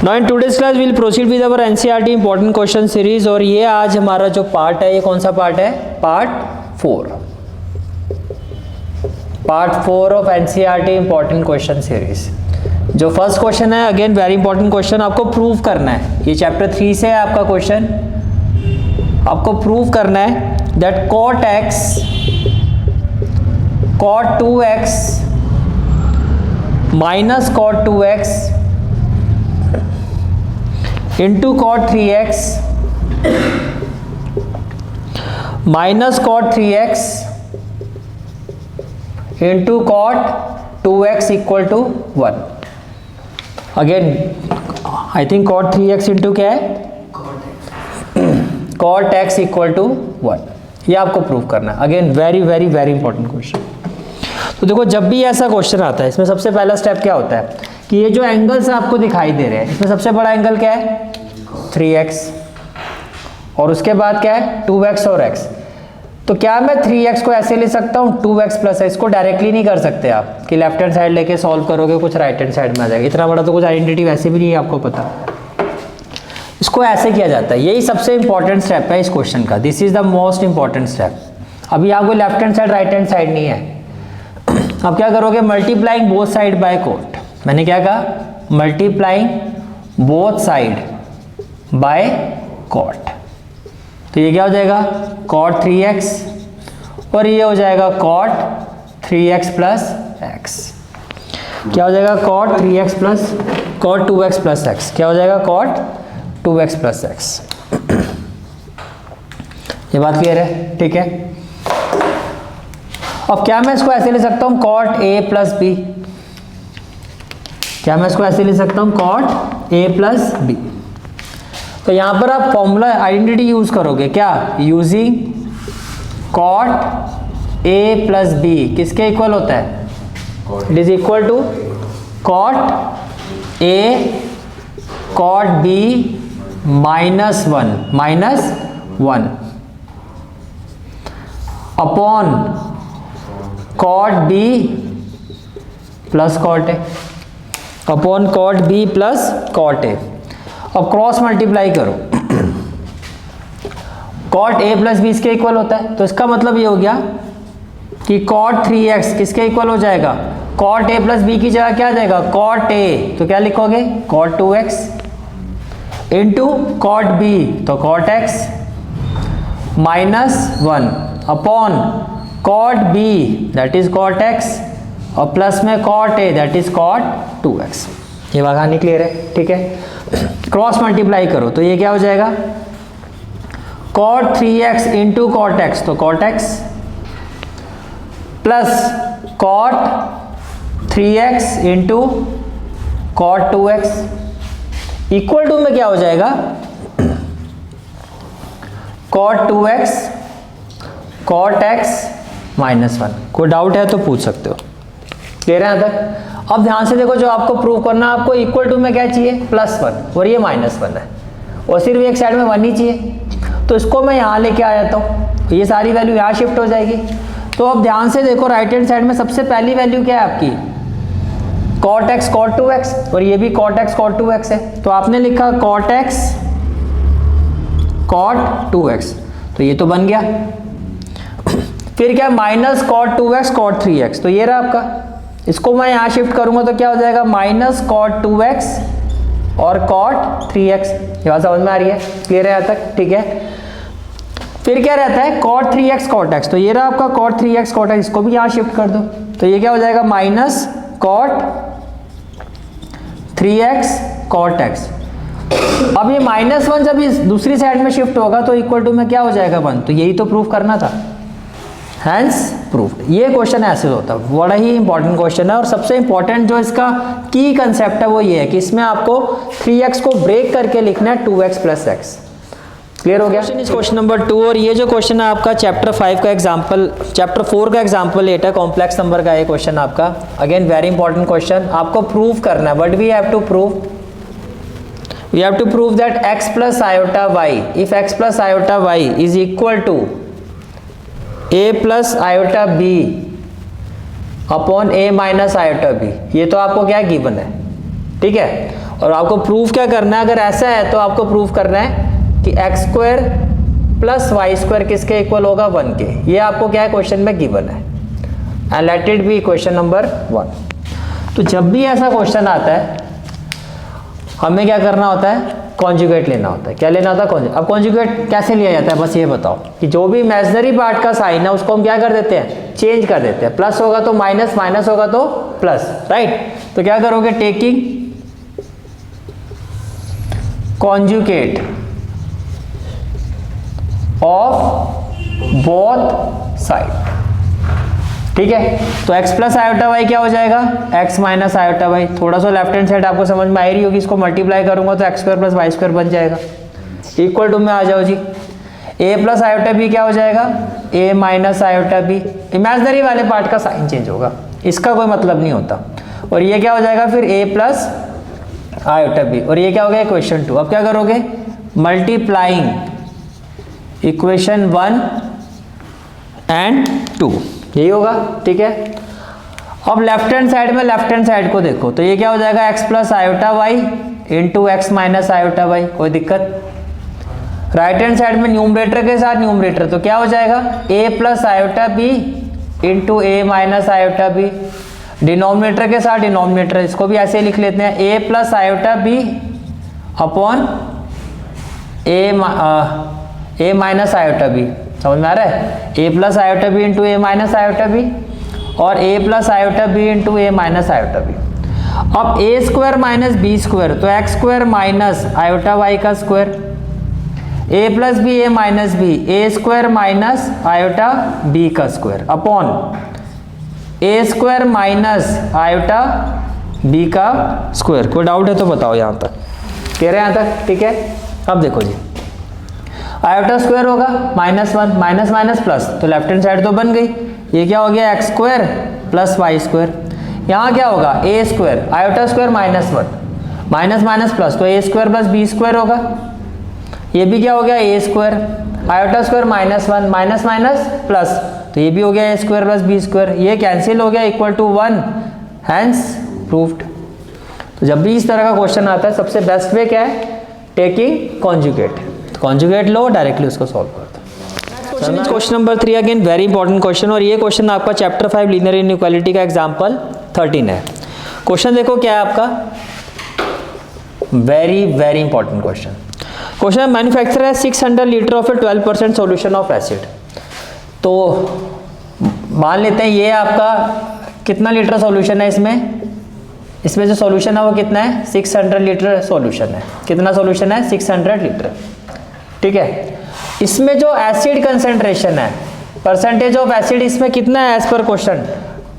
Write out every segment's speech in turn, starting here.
Now in today's class will proceed with our NCERT important question series. और ये आज हमारा जो पार्ट है, ये कौन सा पार्ट है? Part 4 of NCERT important question series. जो फर्स्ट क्वेश्चन है, अगेन वेरी इंपॉर्टेंट क्वेश्चन, आपको प्रूव करना है। ये चैप्टर 3 से है आपका क्वेश्चन। आपको प्रूव करना है that cot x cot 2x minus cot 2x into cot 3x minus cot 3x into cot 2x equal to 1। Again I think cot 3x into क्या है? cot x equal to 1। ये आपको prove करना है। Again very very very important question. तो देखो, जब भी ऐसा क्वेश्चन आता है, इसमें सबसे पहला स्टेप क्या होता है कि ये जो एंगल्स आपको दिखाई दे रहे हैं, इसमें सबसे बड़ा एंगल क्या है? 3x। और उसके बाद क्या है? 2x और x। तो क्या मैं 3x को ऐसे ले सकता हूँ 2x प्लस, इसको डायरेक्टली नहीं कर सकते आप कि लेफ्ट हैंड साइड लेके सॉल्व करोगे कुछ राइट हैंड साइड में आ जाएगा। इतना बड़ा तो कुछ आइडेंटिटी वैसे भी नहीं है आपको पता। इसको ऐसे किया जाता है। यही सबसे इंपॉर्टेंट स्टेप है इस क्वेश्चन का। This is the most important step. अभी आपको left hand side right hand side नहीं है। अब क्या करोगे? Multiplying both side by cot. मैंने क्या कहा? Multiplying both side by cot. तो ये क्या हो जाएगा? cot 3x और ये हो जाएगा cot 3x प्लस x। क्या हो जाएगा? cot 3x plus cot 2x plus x। क्या हो जाएगा? cot 2x plus x। ये बात क्लियर है? ठीक है। अब क्या मैं इसको ऐसे ले सकता हूँ cot a प्लस b? क्या मैं इसको ऐसे ले सकता हूँ cot a प्लस b? तो यहां पर आप फॉर्मूला आइडेंटिटी यूज करोगे। क्या? Using cot a plus b किसके इक्वल होता है? It is equal to cot a cot b minus 1 upon cot b plus cot a upon cot b plus cot a। अब क्रॉस मल्टीप्लाई करो। cot a plus b इसके equal होता है, तो इसका मतलब ये हो गया कि cot 3x किसके इक्वल हो जाएगा? cot a प्लस b की जगह क्या आ जाएगा? cot a, तो क्या लिखोगे? cot 2x into cot b, तो cot x minus 1 upon cot b that is cot x और प्लस में cot a that is cot 2x। ये बात कहानी क्लियर है? ठीक है। क्रॉस मल्टीप्लाई करो तो ये क्या हो जाएगा? cot 3x into cot x, तो cot x plus cot 3x into cot 2x equal to में क्या हो जाएगा? cot 2x cot x minus 1। कोई डाउट है तो पूछ सकते हो। क्लियर है यहाँ तक? अब ध्यान से देखो, जो आपको प्रूव करना है, आपको इक्वल टू में क्या चाहिए? +1 और ये -1 है और सिर्फ एक साइड में 1 ही चाहिए। तो इसको मैं यहाँ लेके आ जाता हूँ, ये सारी वैल्यू यहाँ शिफ्ट हो जाएगी। तो अब ध्यान से देखो, राइट हैंड साइड में सबसे पहली वैल्यू क्या है आपकी? cot x cot 2x और ये भी cot x cot 2x है। तो आपने लिखा cot x cot 2x, तो ये तो बन गया। फिर क्या? Minus cot 2x cot 3x, तो ये रहा आपका। इसको मैं यहाँ शिफ्ट करूंगा तो क्या हो जाएगा? माइनस cot 2x और cot 3x। ये बात समझ में आ रही है? क्लियर है यहाँ तक? ठीक है। फिर क्या रहता है? cot 3x cot x, तो ये रहा आपका cot 3x cot x। इसको भी यहाँ शिफ्ट कर दो तो ये क्या हो जाएगा? Minus cot 3x cot x। अब ये -1 जब इस दूसरी साइड में शिफ्ट होगा तो इक्वल टू में क्या हो जाएगा? 1। तो यही तो प्रूफ करना था। Hence proof. ये क्वेश्चन ऐसे होता है, बड़ा ही इंपॉर्टेंट क्वेश्चन है। और सबसे इंपॉर्टेंट जो इसका की कंसेप्ट है वो ये है कि इसमें आपको 3x को ब्रेक करके लिखना है 2x प्लस x। क्लियर हो गया? Question number 2। और ये जो क्वेश्चन है आपका चैप्टर 5 का एग्जांपल, चैप्टर 4 का एग्जांपल लेट है, कॉम्प्लेक्स नंबर का ये क्वेश्चन आपका। Again very important question. आपको प्रूव करना है। What we have to prove? We have to prove that x plus iota y, if x plus iota y is equal to a plus iota b upon a minus iota b। ये तो आपको क्या given है, ठीक है। और आपको proof क्या करना है, अगर ऐसा है तो आपको प्रूफ करना है कि x square plus Y square किसके इक्वल होगा, 1 के। ये आपको क्या है क्वेश्चन में गिवन है, and let it be question number 1। तो जब भी ऐसा क्वेश्चन आता है हमें क्या करना होता है, कॉन्जुगेट लेना होता है। क्या लेना होता है, कॉन्जुगेट। अब कॉन्जुगेट कैसे लिया जाता है, बस ये बताओ कि जो भी इमेजिनरी पार्ट का साइन है उसको हम क्या कर देते हैं, चेंज कर देते हैं। प्लस होगा तो माइनस, माइनस होगा तो प्लस, राइट। तो क्या करोगे, taking conjugate of both side, ठीक है। तो x प्लस आयोटा वाई क्या हो जाएगा, x माइनस आयोटा वाई। थोड़ा सा लेफ्ट हैंड साइड आपको समझ में आ रही होगी, इसको मल्टीप्लाई करूंगा तो x square plus Y square बन जाएगा। इक्वल टू में आ जाओ जी, a प्लस आयोटा बी क्या हो जाएगा, a minus iota b. Imaginary वाले पार्ट का साइन चेंज होगा, इसका कोई मतलब नहीं होता। और ये क्या हो जाएगा फिर a प्लस आयोटा बी, और ये क्या हो गया इक्वेशन 2। अब क्या करोगे, मल्टीप्लाइंग इक्वेशन 1 एंड 2, यही होगा, ठीक है। अब लेफ्ट हैंड साइड में लेफ्ट हैंड साइड को देखो तो ये क्या हो जाएगा, x plus iota y into x minus iota y, कोई दिक्कत। राइट हैंड साइड में न्यूमरेटर के साथ न्यूमरेटर, तो क्या हो जाएगा, a plus iota B into A minus iota b. Denominator के साथ डिनोमिनेटर, इसको भी ऐसे लिख लेते हैं, a plus iota B upon A minus iota B. समझ में आ रहा है, a plus iota B into A minus iota B और a plus iota B into A minus iota B. अब a square minus B square, तो x square minus iota Y का square, a plus B A minus B, A square minus iota B का square upon A square minus iota B का square. कोई doubt है तो बताओ, यहाँ तक कह रहे हैं, यहाँ तक ठीक है। अब देखो जी, आयोटा स्क्वायर होगा -1, माइनस माइनस प्लस, तो लेफ्ट हैंड साइड तो बन गई। ये क्या हो गया, X square plus Y square. यहाँ क्या होगा, A square, iota square -1, minus minus plus, तो A square plus B square होगा। ये भी क्या हो गया, A square, iota square -1, minus minus plus, तो ये भी हो गया A square plus B square. ये कैंसिल हो गया, इक्वल टू 1, हैंस प्रूव्ड। तो जब भी इस तरह का क्वेश्चन आता है सबसे बेस्ट वे क्या है, टेकिंग कॉन्जुगेट। कॉन्जुगेट लो, डायरेक्टली उसको सॉल्व कर दो। Question number 3 again very important question, और ये क्वेश्चन आपका चैप्टर 5 लीनियर इनइक्वालिटी का एग्जांपल 13 है। क्वेश्चन देखो क्या है आपका, very very important question. Question manufacture है 600 litre of A 12% solution of acid. तो मान लेते हैं ये आपका कितना लीटर सॉल्यूशन है, इसमें जो सॉल्यूशन है वो कितना है, 600 लीटर सॉल्यूशन है। कितना सॉल्यूशन है, 600 लीटर, ठीक है। इसमें जो एसिड कंसेंट्रेशन है, परसेंटेज ऑफ एसिड इसमें कितना है, एज पर क्वेश्चन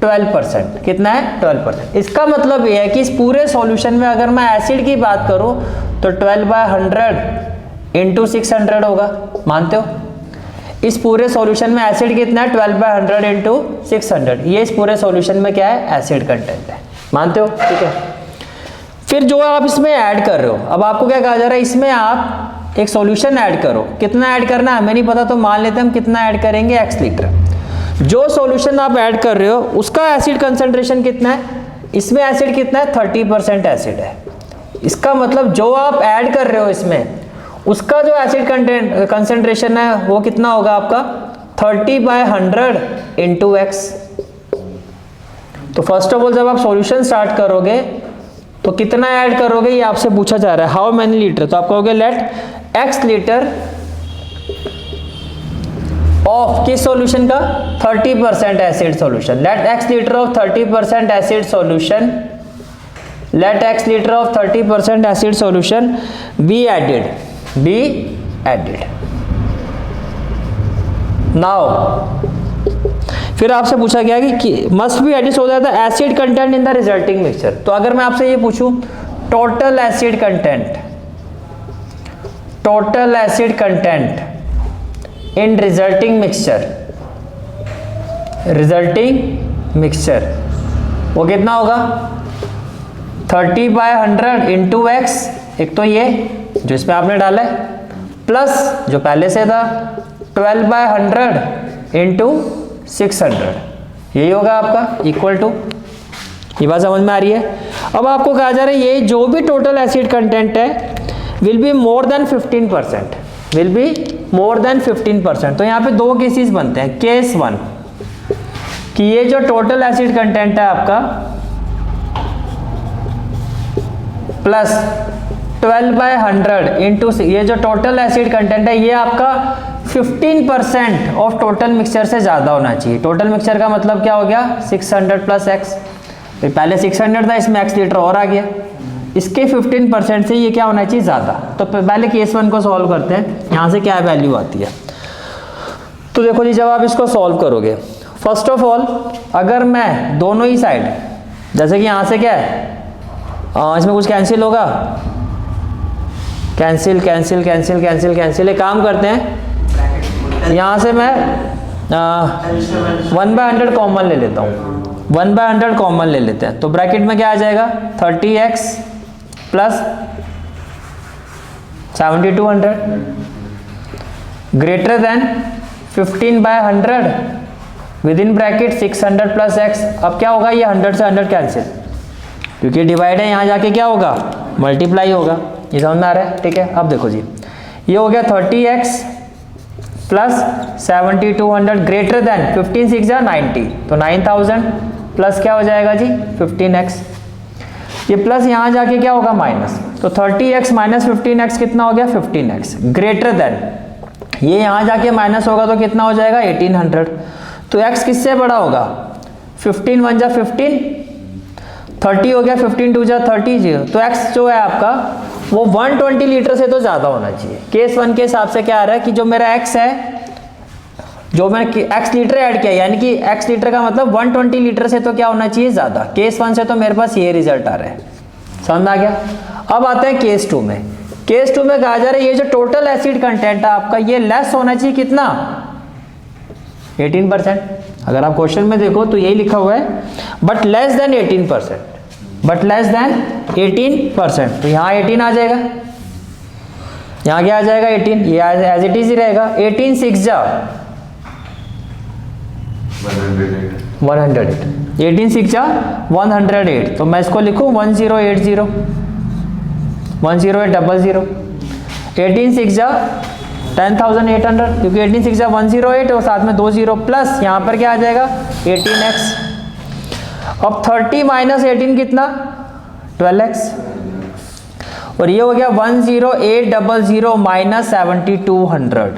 12%। कितना है, 12%। इसका मतलब ये है कि इस पूरे सॉल्यूशन में अगर मैं एसिड की बात करूं तो 12/100 इंटू 600 होगा। मानते हो, इस पूरे सॉल्यूशन में एसिड कितना है, 12/100 इंटू 600। ये इस पूरे सॉल्यूशन में क्या है, एसिड कंटेंट है। मानते हो, ठीक है। फिर जो आप इसमें ऐड कर रहे हो, अब आपको क्या कहा जा रहा है, इसमें आप एक सॉल्यूशन ऐड करो। कितना ऐड करना है हमें नहीं पता, तो मान लेते हैं हम कितना ऐड करेंगे, x लीटर। जो सॉल्यूशन आप ऐड कर रहे हो उसका एसिड कंसंट्रेशन कितना है, इसमें एसिड कितना है, 30% एसिड है। इसका मतलब जो आप ऐड कर रहे हो इसमें, उसका जो एसिड कंसंट्रेशन है वो कितना होगा आपका, 30/100 इंटू x। तो फर्स्ट ऑफ ऑल जब आप सॉल्यूशन स्टार्ट करोगे तो कितना ऐड करोगे, ये आपसे पूछा जा रहा है, हाउ मेनी लीटर। तो आप कहोगे लेट x लीटर ऑफ किस सॉल्यूशन का, 30% acid solution. Let x litre of 30% acid solution, let x litre of 30% acid solution be added. Now फिर आपसे पूछा गया कि must be added so that the acid content in the resulting mixture. तो अगर मैं आपसे ये पूछूं total acid content in resulting mixture, वो कितना होगा, 30/100 इंटू x, एक तो ये जो इसमें आपने डाला है, प्लस जो पहले से था 12/100 इंटू 600, यही होगा आपका, इक्वल टू ये बात समझ में आ रही है। अब आपको कहा जा रहा है ये जो भी टोटल एसिड कंटेंट है will be more than 15%, will be more than 15%। तो यहाँ पे दो केसेस बनते हैं। केस 1 कि ये जो टोटल एसिड कंटेंट है आपका प्लस 12/100 इंटू, ये जो टोटल एसिड कंटेंट है ये आपका 15% ऑफ टोटल मिक्सचर से ज़्यादा होना चाहिए। टोटल मिक्सचर का मतलब क्या हो गया 600 प्लस एक्स, पहले 600 था इसमें x लीटर और आ गया, इसके 15% से ये क्या होना चाहिए ज़्यादा। तो पहले केस 1 को सॉल्व करते हैं, यहाँ से क्या वैल्यू आती है। तो देखो जी जब आप इसको सॉल्व करोगे फर्स्ट ऑफ ऑल अगर मैं दोनों ही साइड, जैसे कि यहाँ से क्या है इसमें कुछ कैंसिल होगा, cancel cancel cancel cancel cancel, एक काम करते हैं यहाँ से मैं 1/100 कॉमन ले लेता हूँ, 1/100 कॉमन ले लेते हैं। तो ब्रैकेट में क्या आ जाएगा 30x plus 7200 greater than 15/100 with in bracket 600 plus x। अब क्या होगा ये 100 से 100 कैंसिल, क्योंकि डिवाइड है यहाँ जाके क्या होगा मल्टीप्लाई होगा। ये समझ में आ रहा है, ठीक है। अब देखो जी ये हो गया 30x प्लस 7200 ग्रेटर देन 15 6 90, तो 9000 प्लस क्या हो जाएगा जी 15x, ये प्लस यहाँ जाके क्या होगा माइनस, तो 30x माइनस 15x कितना हो गया 15x ग्रेटर देन, ये यहाँ जाके माइनस होगा तो कितना हो जाएगा 1800। तो x किससे बड़ा होगा 15 1 जा 15, 30 हो गया 15 2 जा 30, तो x जो है आपका वो 120 लीटर से तो ज़्यादा होना चाहिए। केस 1 के हिसाब से क्या आ रहा है कि जो मेरा x है, जो मैंने x लीटर ऐड किया, यानी कि x लीटर का मतलब 120 लीटर से तो क्या होना चाहिए ज़्यादा। केस 1 से तो मेरे पास ये रिजल्ट आ रहा है, समझ में आ गया। अब आते हैं केस 2 में। केस 2 में कहा जा रहा है ये जो टोटल एसिड कंटेंट है आपका ये लेस होना चाहिए कितना 18%। अगर आप क्वेश्चन में देखो तो यही लिखा हुआ है but less than 18%, but less than 18%। तो यहाँ 18 आ जाएगा, यहाँ क्या आ जाएगा 18, ये एज इट इज ही रहेगा। 18 6 जा 108, 18 6 जा 108, तो मैं इसको लिखूँ 1080 10800, 18 6 जा 10800, क्योंकि 18 6 जा 108 और साथ में 20 प्लस यहाँ पर क्या आ जाएगा 18x। अब 30 माइनस 18 कितना 12x, और ये हो गया 10800 माइनस 7200,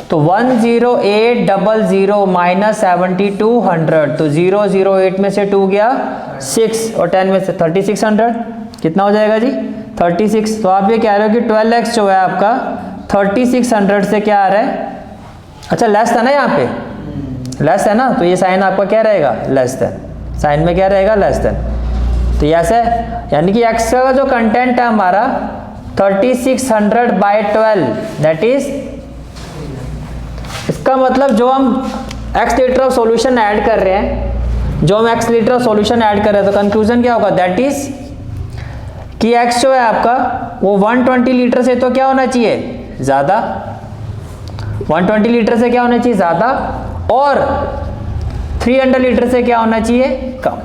तो 10800 माइनस 7200, तो 008 में से 2 गया 6 और 10 में से 3600 कितना हो जाएगा जी 36। तो आप ये कह रहे हो कि 12x जो है आपका 3600 से क्या आ रहा है, अच्छा लेस था ना, यहाँ पे लेस है ना, तो ये साइन आपका क्या रहेगा लेस देन, साइन में क्या रहेगा लेस देन। तो ये ऐसा है, यानी कि x का जो कंटेंट है हमारा 3600/12, दैट इज, इसका मतलब जो हम x litre of solution add कर रहे हैं, जो हम x litre of solution add कर रहे हैं, तो कंक्लूजन क्या होगा दैट इज कि x जो है आपका वो 120 लीटर से तो क्या होना चाहिए ज़्यादा, 120 लीटर से क्या होना चाहिए ज़्यादा, और 300 लीटर से क्या होना चाहिए कम।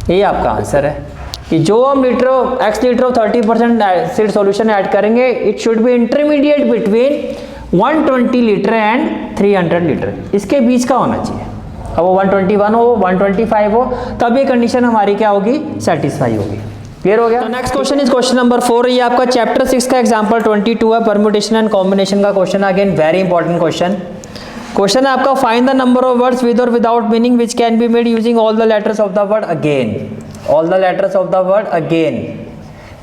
यही आपका आंसर है कि जो हम x litre of 30% acid solution add करेंगे it should be intermediate between 120 litre and 300 litre, इसके बीच का होना चाहिए। अब वो 121 हो 125 हो तब ये कंडीशन हमारी क्या होगी सेटिस्फाई होगी। क्लियर हो गया। Next question is question number 4। ये आपका चैप्टर 6 का एग्जांपल 22 है, परम्यूटेशन एंड कॉम्बिनेशन का क्वेश्चन। Again very important question. Question है आपका find the number of words with or without meaning which can be made using all the letters of the word again, all the letters of the word again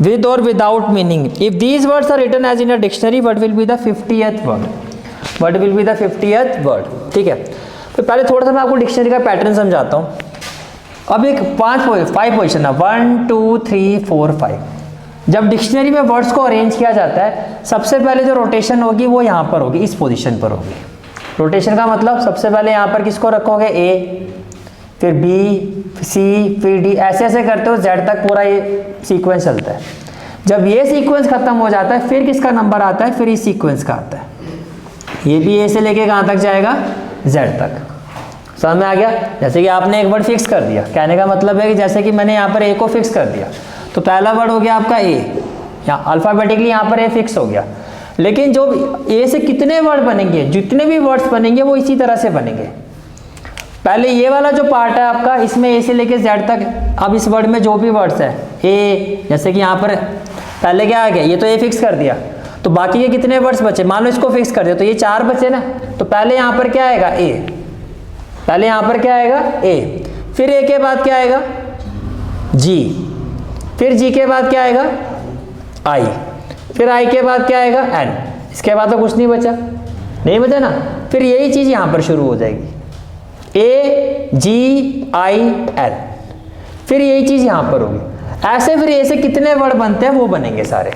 with or without meaning. If these words are written as in a dictionary, what will be the 50th word? What will be the 50th word? ठीक है, तो पहले थोड़ा सा मैं आपको dictionary का pattern समझाता हूँ। अब एक 5 पोजिशन है 1 2 3 4 5। जब डिक्शनरी में वर्ड्स को अरेंज किया जाता है सबसे पहले जो रोटेशन होगी वो यहाँ पर होगी, इस पोजीशन पर होगी। रोटेशन का मतलब सबसे पहले यहाँ पर किसको रखोगे A, फिर B, C, फिर D, ऐसे ऐसे करते हो Z तक पूरा ये सीक्वेंस चलता है। जब ये सीक्वेंस खत्म हो जाता है फिर किसका नंबर आता है, फिर इस सीक्वेंस का आता है। ये भी A से लेके कहाँ तक जाएगा Z तक। समझ में आ गया? जैसे कि आपने एक वर्ड फिक्स कर दिया, कहने का मतलब है कि जैसे कि मैंने यहाँ पर ए को फिक्स कर दिया, तो पहला वर्ड हो गया आपका ए, यहाँ अल्फ़ाबेटिकली यहाँ पर ए फिक्स हो गया। लेकिन जो ए से कितने वर्ड बनेंगे, जितने भी वर्ड्स बनेंगे वो इसी तरह से बनेंगे। पहले ये वाला जो पार्ट है आपका, इसमें ए से लेके जेड तक, अब इस वर्ड में जो भी वर्ड्स है ए, जैसे कि यहाँ पर पहले क्या आ गया, ये तो ए फिक्स कर दिया, तो बाकी के कितने वर्ड्स बचे, मान लो इसको फिक्स कर दिया तो ये 4 बचे ना, तो पहले यहाँ पर क्या आएगा ए, पहले यहाँ पर क्या आएगा ए, फिर ए के बाद क्या आएगा जी, फिर जी के बाद क्या आएगा आई, फिर आई के बाद क्या आएगा एन, इसके बाद तो कुछ नहीं बचा, नहीं बचा ना। फिर यही चीज़ यहाँ पर शुरू हो जाएगी, ए जी आई एन, फिर यही चीज़ यहाँ पर होगी। ऐसे फिर ए से कितने वर्ड बनते हैं वो बनेंगे सारे।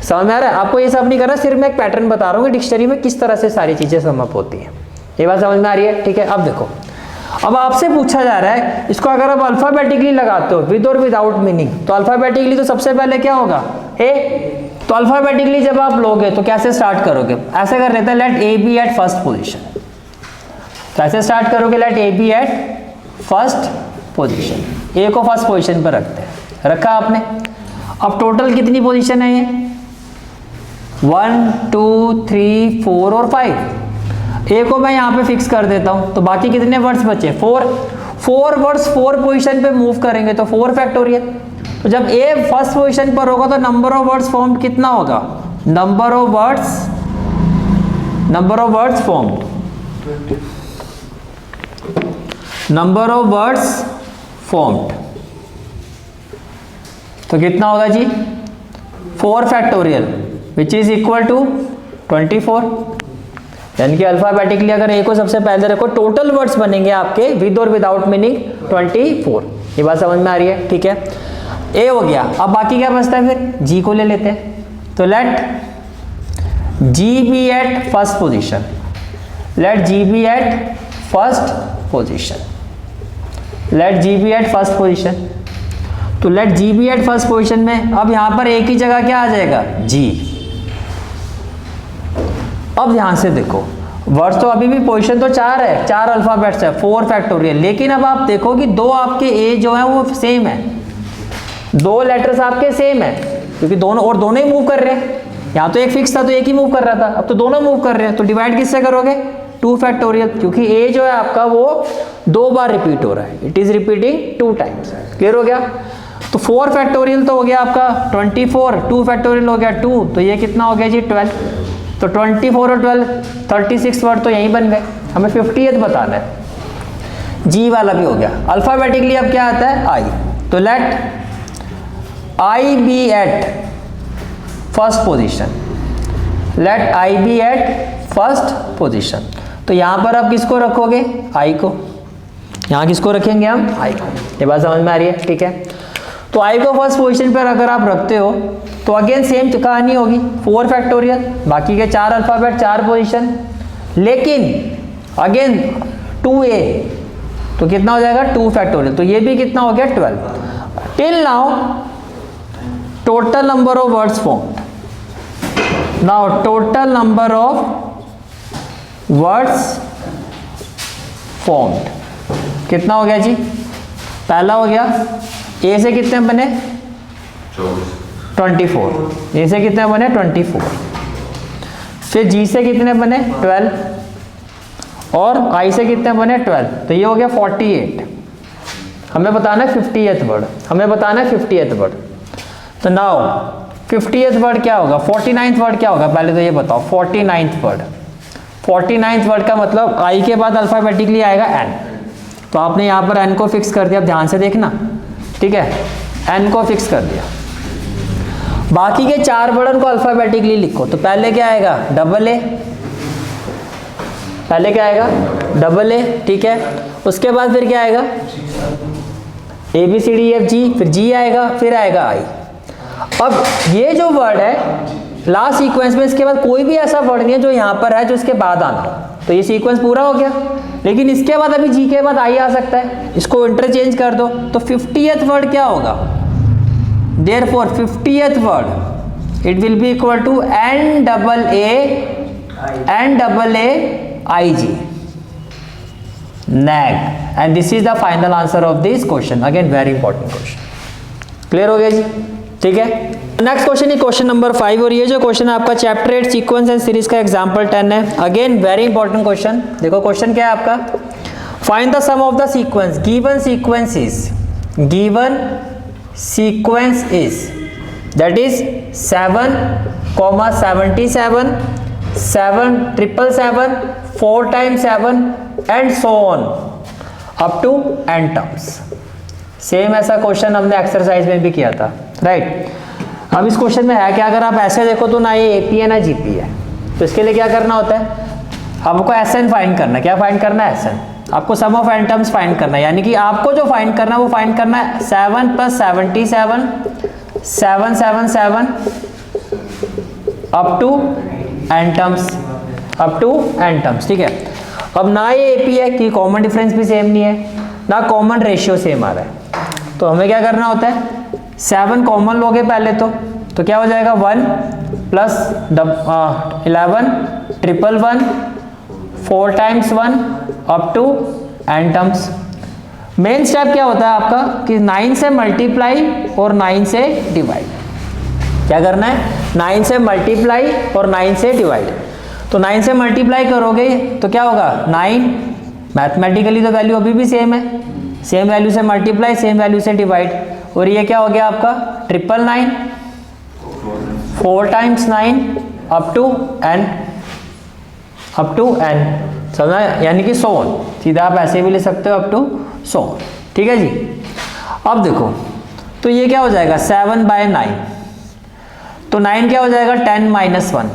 समझ में आ रहा है? आपको ये सब नहीं करना, सिर्फ मैं एक पैटर्न बता रहा हूँ कि डिक्शनरी में किस तरह से सारी चीज़ें समअप होती हैं। ये बात समझ में आ रही है? ठीक है। अब देखो, अब आपसे पूछा जा रहा है इसको अगर आप अल्फ़ाबेटिकली लगाते हो विद और विदाउट मीनिंग, तो अल्फ़ाबेटिकली तो सबसे पहले क्या होगा ए, तो अल्फ़ाबेटिकली जब आप लोगे तो कैसे स्टार्ट करोगे, ऐसे कर लेते हैं, let A be at first position. कैसे स्टार्ट करोगे, let A be at first position, A को फर्स्ट पोजीशन पर रखते हैं, रखा आपने। अब टोटल कितनी पोजीशन है ये, 1 2 3 4 और 5। ए को मैं यहाँ पे फिक्स कर देता हूँ, तो बाकी कितने वर्ड्स बचे 4 वर्ड्स 4 पोजीशन पे मूव करेंगे तो 4 फैक्टोरियल। तो जब ए फर्स्ट पोजीशन पर होगा तो नंबर ऑफ वर्ड्स फॉर्म्ड कितना होगा, number of words formed, number of words formed, तो कितना होगा जी 4 factorial which is equal to 24। यानी कि अल्फाबेटिकली अगर ए को सबसे पहले रखो, टोटल वर्ड्स बनेंगे आपके विद और विदाउट मीनिंग 24। ये बात समझ में आ रही है? ठीक है, ए हो गया। अब बाकी क्या बचता है, फिर जी को ले लेते हैं, तो let G be at first position, let G be at first position, let G be at first position. तो let G be at first position में अब यहां पर एक ही जगह क्या आ जाएगा जी। अब ध्यान से देखो, वर्ड्स तो अभी भी पोजीशन तो 4 है, 4 अल्फाबेट्स है, 4 फैक्टोरियल, लेकिन अब आप देखो कि 2 आपके ए जो है वो सेम है, 2 लेटर्स आपके सेम है, क्योंकि दोनों ही मूव कर रहे हैं। यहाँ तो एक फिक्स था तो एक ही मूव कर रहा था, अब तो दोनों मूव कर रहे हैं, तो डिवाइड किससे करोगे 2 फैक्टोरियल, क्योंकि ए जो है आपका वो 2 बार रिपीट हो रहा है, it is repeating 2 times. Clear हो गया? तो 4 फैक्टोरियल तो हो गया आपका 24, 2 फैक्टोरियल हो गया 2, तो ये कितना हो गया जी 12। तो 24 और 12 36 वर्ड तो यहीं बन गए, हमें 50th बताना है। जी वाला भी हो गया। अल्फाबेटिकली अब क्या आता है आई, तो let I be at first position, let I be at first position. तो यहाँ पर आप किसको रखोगे, आई को, यहाँ किसको रखेंगे हम, आई को। ये बात समझ में आ रही है? ठीक है, तो आई को फर्स्ट पोजीशन पर अगर आप रखते हो तो अगेन सेम कहानी होगी, 4 फैक्टोरियल, बाकी के 4 अल्फाबेट 4 पोजीशन, लेकिन अगेन 2a, तो कितना हो जाएगा 2 फैक्टोरियल, तो ये भी कितना हो गया 12। Till now total number of words formed, now total number of words formed कितना हो गया जी, पहला हो गया ए से कितने बने 24, ए से कितने बने 24, फिर जी से कितने बने 12 और आई से कितने बने 12, तो ये हो गया 48। हमें बताना है 50th वर्ड, हमें बताना है 50th वर्ड। तो नाउ 50th वर्ड क्या होगा, 49th वर्ड क्या होगा, पहले तो ये बताओ 49th वर्ड। 49th वर्ड का मतलब आई के बाद अल्फाबेटिकली आएगा एन, तो आपने यहाँ पर एन को फिक्स कर दिया। अब ध्यान से देखना, ठीक है, एन को फिक्स कर दिया। बाकी के 4 वर्ड को अल्फाबेटिकली लिखो, तो पहले क्या आएगा डबल ए, पहले क्या आएगा डबल ए, ठीक है, उसके बाद फिर क्या आएगा A B C D F G, फिर जी आएगा, फिर आएगा आई। अब ये जो वर्ड है लास्ट सीक्वेंस में, इसके बाद कोई भी ऐसा वर्ड नहीं है जो यहाँ पर है जो इसके बाद आना हो, तो ये सीक्वेंस पूरा हो गया। लेकिन इसके बाद अभी जी के बाद आई आ सकता है, इसको इंटरचेंज कर दो, तो 50th वर्ड क्या होगा, therefore 50th word it will be equal to N double A I G. nag, and this is the final answer of this question. Again very important question. Clear हो गया जी, ठीक है। नेक्स्ट क्वेश्चन है question number 5, और ये जो question है आपका चैप्टर 8 सीक्वेंस एंड सीरीज का एग्जांपल 10 है। Again very important question. देखो क्वेश्चन क्या है आपका, find the sum of the sequence given sequence is that is 7, 77, 7, 777, 4 times 7 and so on up to n terms. Same ऐसा question हमने exercise में भी किया था, राइट। अब इस क्वेश्चन में है कि अगर आप ऐसे देखो तो ना ये एपी है ना जीपी है, तो इसके लिए क्या करना होता है, आपको एसएन फाइंड करना है। क्या फाइंड करना है, एसएन। आपको सम ऑफ एन टर्म्स फाइंड करना है, यानी कि आपको जो फाइंड करना है वो फाइंड करना है 7 + 77, 777 अप टू एन टर्म्स, ठीक है। अब ना ये एपी है कि कॉमन डिफरेंस भी सेम नहीं है, ना कॉमन रेशियो सेम आ रहा है, तो हमें क्या करना होता है, 7 कॉमन लोगे पहले तो क्या हो जाएगा 1 + 11 111 4 times 1 up to n terms. Main step क्या होता है आपका कि 9 से मल्टीप्लाई और 9 से डिवाइड। क्या करना है, 9 से मल्टीप्लाई और 9 से डिवाइड। तो 9 से मल्टीप्लाई करोगे तो क्या होगा 9, मैथमेटिकली तो वैल्यू अभी भी सेम है, सेम वैल्यू से मल्टीप्लाई, सेम वैल्यू से डिवाइड, और ये क्या हो गया आपका 999, 4 times 9 अप टू n, समझा, यानी कि 100। सीधा आप ऐसे भी ले सकते हो अप टू 100, ठीक है जी। अब देखो तो ये क्या हो जाएगा 7/9, तो 9 क्या हो जाएगा 10 - 1,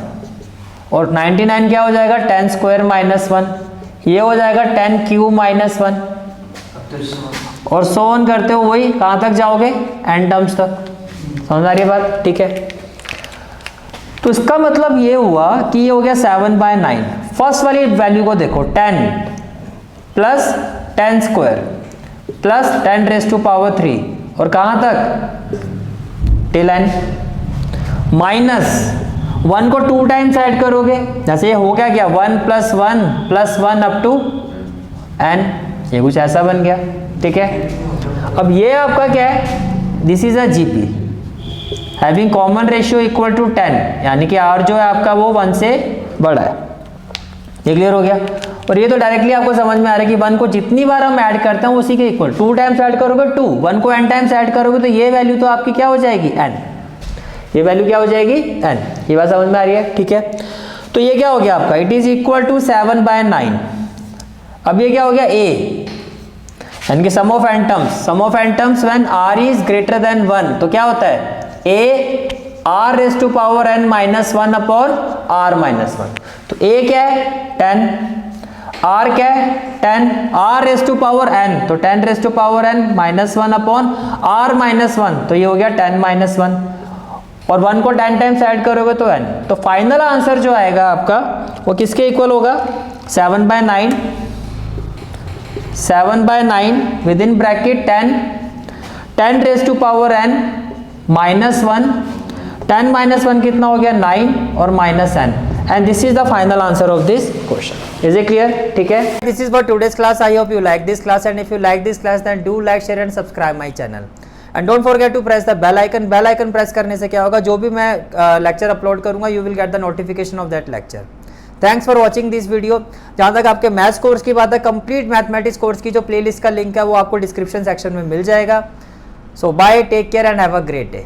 और 99 क्या हो जाएगा 10² - 1, ये हो जाएगा 10³ - 1, और 100 करते हो वही कहाँ तक जाओगे n टर्म्स तक। समझ आ रही है बात, ठीक है। तो इसका मतलब ये हुआ कि ये हो गया 7/9। फर्स्ट वाली वैल्यू को देखो 10 + 10² + 10⁻³ और कहाँ तक टिल n, माइनस 1 को 2 टाइम्स ऐड करोगे, जैसे ये हो गया क्या 1 + 1 + 1 अप टू n, ये कुछ ऐसा बन गया, ठीक है। अब ये आपका क्या है, this is a GP having common ratio equal to 10, यानी कि r जो है आपका वो 1 से बड़ा है। ये क्लियर हो गया। और ये तो डायरेक्टली आपको समझ में आ रहा है कि 1 को जितनी बार हम ऐड करते हैं उसी के इक्वल, 2 टाइम्स ऐड करोगे 2, 1 को n टाइम्स ऐड करोगे तो ये वैल्यू तो आपकी क्या हो जाएगी n, ये वैल्यू क्या हो जाएगी n। ये बात समझ में आ रही है, ठीक है। तो ये क्या हो गया आपका, इट इज इक्वल टू 7/9। अब ये क्या हो गया a, यानी कि sum of n terms when r is greater than 1, तो क्या होता है a r⁻n -1 अपॉन r -1। तो a क्या है 10, r क्या है 10, r⁻n तो 10⁻n -1 अपॉन r -1, तो ये हो गया 10 - 1, और 1 को 10 टाइम्स ऐड करोगे तो n। तो फाइनल आंसर जो आएगा आपका वो किसके इक्वल होगा 7/9 विद इन ब्रैकेट 10⁻n -1, 10 - 1 कितना हो गया 9 और -n, and this is the final answer of this question. Is it clear, ठीक है। This is for today's class. I hope you like this class, and if you like this class then do like, share and subscribe my channel, and don't forget to press the bell icon. Bell icon press करने से क्या होगा, जो भी मैं lecture upload करूंगा you will get the notification of that lecture. Thanks for watching this video. जहाँ तक आपके मैथ्स कोर्स की बात है, कंप्लीट मैथमेटिक्स कोर्स की जो प्लेलिस्ट का लिंक है वो आपको डिस्क्रिप्शन सेक्शन में मिल जाएगा। So bye, take care and have a great day.